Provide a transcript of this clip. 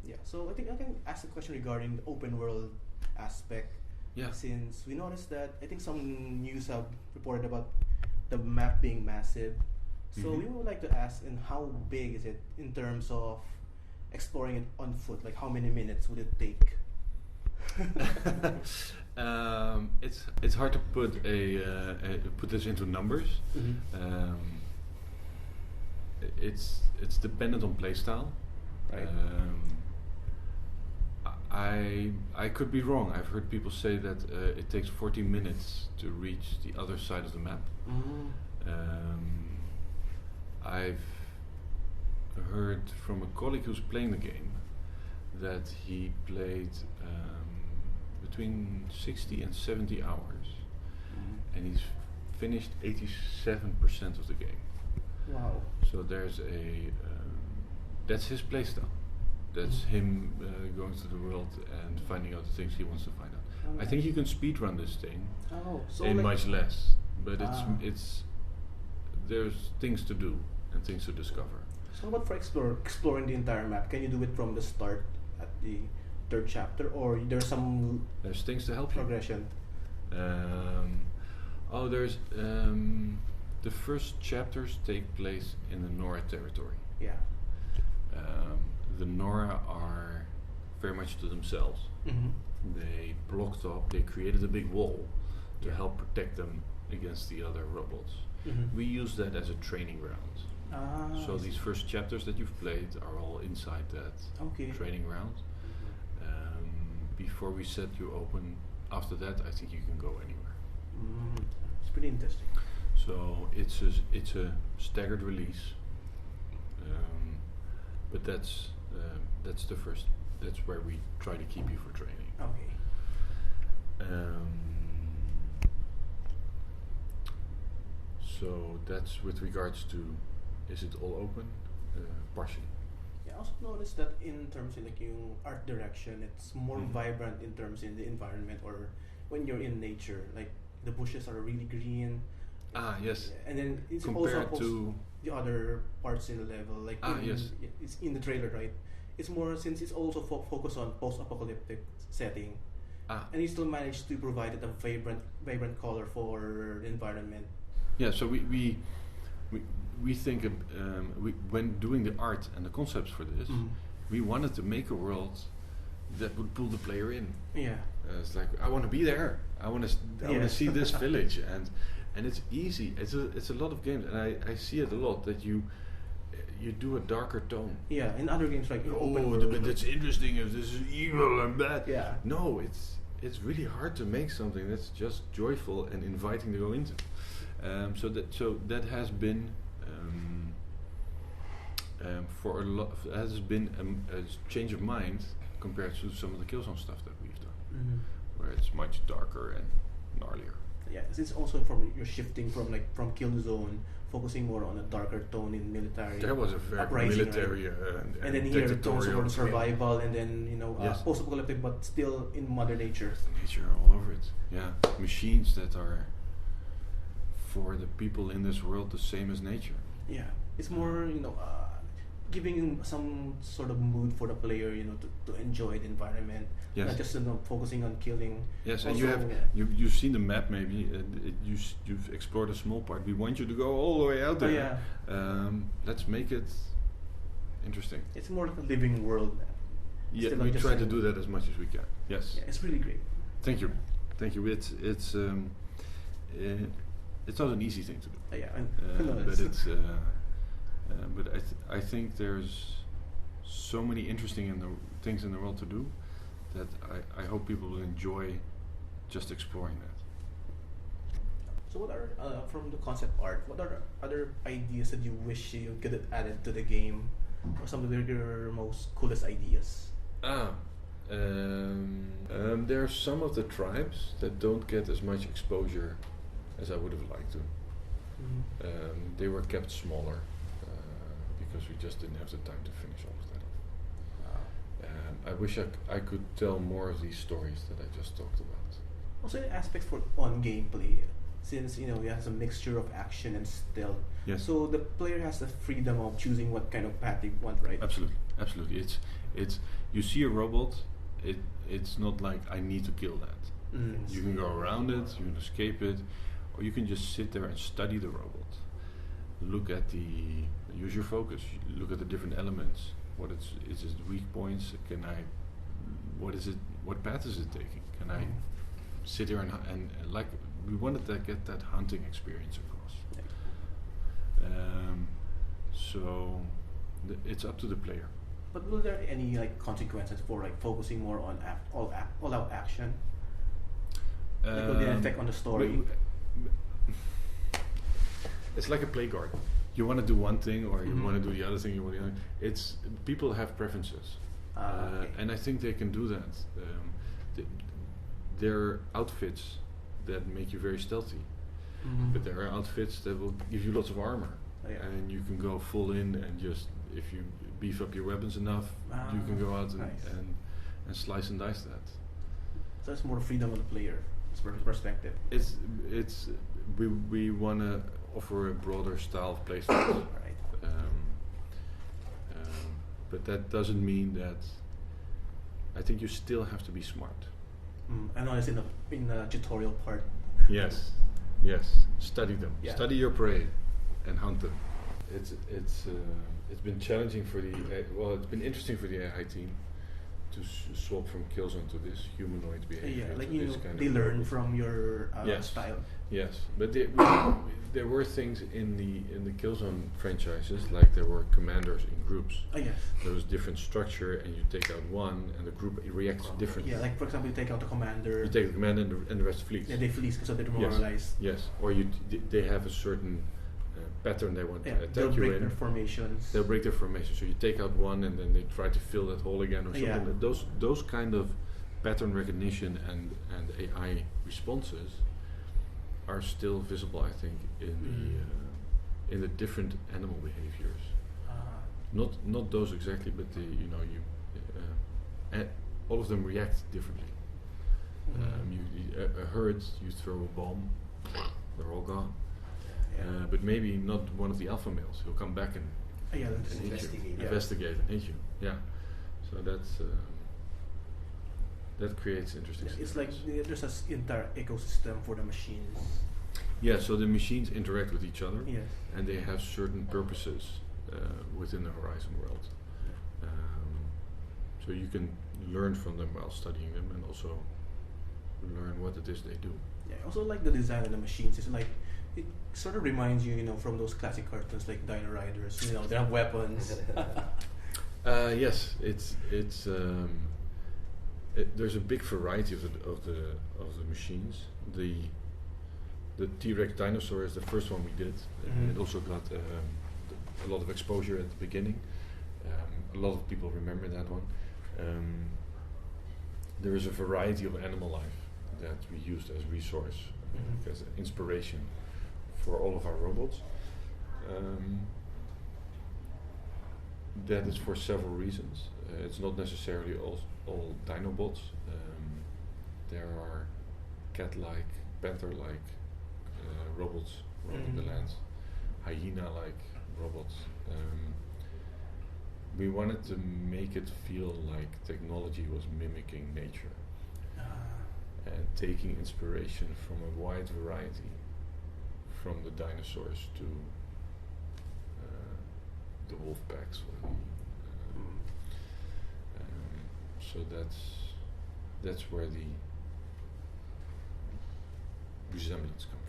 Yeah, so I think I can ask a question regarding the open world aspect. Yeah. Since we noticed that I think some news have reported about the map being massive. So Mhm. we would like to ask, and how big is it in terms of exploring it on foot? Like how many minutes would it take? It's hard to put this into numbers. Mhm. It's dependent on playstyle. Right. I could be wrong. I've heard people say that it takes 40 minutes to reach the other side of the map. Mm. I've heard from a colleague who's playing the game that he played between 60 and 70 hours, and he's finished 87% of the game. Wow. So there's that's his playstyle. That's him going through the world and finding out the things he wants to find out. Oh, I think you can speedrun this thing Oh, so in like, much less, but Ah. it's there's things to do and things to discover. so what for exploring the entire map? Can you do it from the start at the third chapter, or there's some There's things to help you. progression? There's the first chapters take place in the Nora territory. Yeah. The Nora are very much to themselves. Mm-hmm. They blocked up. They created a big wall to Yeah. help protect them against the other robots. Mm-hmm. We use that as a training ground. So I these see. first chapters that you've played are all inside that Okay. training ground. Before we set you open, after that, I think you can go anywhere. Mm, it's pretty interesting. So it's a staggered release, but that's the first. That's where we try to keep you for training. Okay. So that's with regards to, is it all open? Partially. Yeah, I also noticed that in terms of like yung art direction, it's more Mhm. vibrant in terms in the environment, or when you're in nature. Like the bushes are really green. Yes. And then it's also Compared opposed to the other parts in the level, like yes. it's in the trailer, right? It's more, since it's also focused on post-apocalyptic setting, and you still manage to provide it a vibrant color for the environment. Yeah, so we think when doing the art and the concepts for this, we wanted to make a world that would pull the player in. Yeah. It's like, I want to be there. I want to see this village, and it's easy. It's a lot of games, and I see it a lot that you do a darker tone. Yeah, in other games like open Oh, world, but that's interesting if this is evil and bad. Yeah. No, it's really hard to make something that's just joyful and inviting to go into. So that has been for a lot. Has been a change of mind compared to some of the Killzone stuff that we've done, where it's much darker and gnarlier. Yeah, it's also you're shifting from Killzone, focusing more on a darker tone in military. There was a very uprising, military right? and then here it goes dictatorial over survival, and then Yes. post-apocalyptic, but still in Mother Nature. nature all over it. Yeah, machines that are for the people in this world the same as nature. Yeah, it's more giving some sort of mood for the player, to enjoy the environment, Yes. not just focusing on killing. Yes, and Also, you've seen the map maybe. You've explored a small part. We want you to go all the way out Oh, there. yeah. Let's make it interesting. It's more like a living world. Yeah, Still we not just try to a- do that as much as we can. Yes. Yeah, it's really great. Thank you. It's not an easy thing to do. But it's but I think there's so many interesting things in the world to do that I hope people will enjoy just exploring that. So what are, from the concept art, what are other ideas that you wish you could have added to the game, or some of your most coolest ideas? There are some of the tribes that don't get as much exposure as I would have liked to. They were kept smaller because we just didn't have the time to finish all of that off. I wish I could tell more of these stories that I just talked about. Also, the aspects on gameplay, since it has a mixture of action and stealth. Yes. So the player has the freedom of choosing what kind of path they want, right? Absolutely. It's you see a robot. It's not like I need to kill that. You can go around it, you can escape it, or you can just sit there and study the robot. Use your focus. Look at the different elements. What is its weak points? What path is it taking? Can I sit here and like we wanted to get that hunting experience across. So it's up to the player. But will there be any consequences for focusing more on all out action? Will there effect on the story? It's like a play garden. You want to do one thing, or you want to do the other thing. It's people have preferences, and I think they can do that. There are outfits that make you very stealthy, but there are outfits that will give you lots of armor, and you can go full in and just if you beef up your weapons enough, you can go out and slice and dice that. So it's more freedom of the player perspective. We want to offer a broader style of playstyles. But that doesn't mean that. I think you still have to be smart. I know it's in the tutorial part. Yes. Study them. Yeah. Study your prey, and hunt them. It's been challenging for it's been interesting for the AI team to swap from Killzone to this humanoid behavior. They learn from your style. Yes, but there were things in the Killzone franchises, like there were commanders in groups. There was different structure, and you take out one, and the group reacts differently. Yeah, like for example, you take out the commander. You take the commander, and the rest flees. Yeah, they flees because they're demoralized. Yes, or they have a certain pattern they want to attack you in. They'll break their formations. They'll break their formation. So you take out one, and then they try to fill that hole again, or something. Yeah. Those kind of pattern recognition and AI responses are still visible, I think, in the different animal behaviors. Not those exactly, but all of them react differently. A herd, you throw a bomb, they're all gone. But maybe not one of the alpha males who'll come back and investigate and hit you. Yeah, so that creates interesting. It's like there's an entire ecosystem for the machines. Yeah, so the machines interact with each other, and they have certain purposes within the Horizon world. So you can learn from them while studying them, and also learn what it is they do. Yeah, I also like the design of the machines. It's like it sort of reminds you, from those classic cartoons like Dino Riders. They have weapons. Yes, there's a big variety of the machines. The T-Rex dinosaur is the first one we did. It also got a lot of exposure at the beginning. A lot of people remember that one. There is a variety of animal life that we used as resource, as inspiration for all of our robots. That is for several reasons. It's not necessarily all Dinobots. There are cat-like, panther-like robots roaming the lands, hyena-like robots. We wanted to make it feel like technology was mimicking nature and taking inspiration from a wide variety, from the dinosaurs to the wolf packs. So that's where the resemblance comes.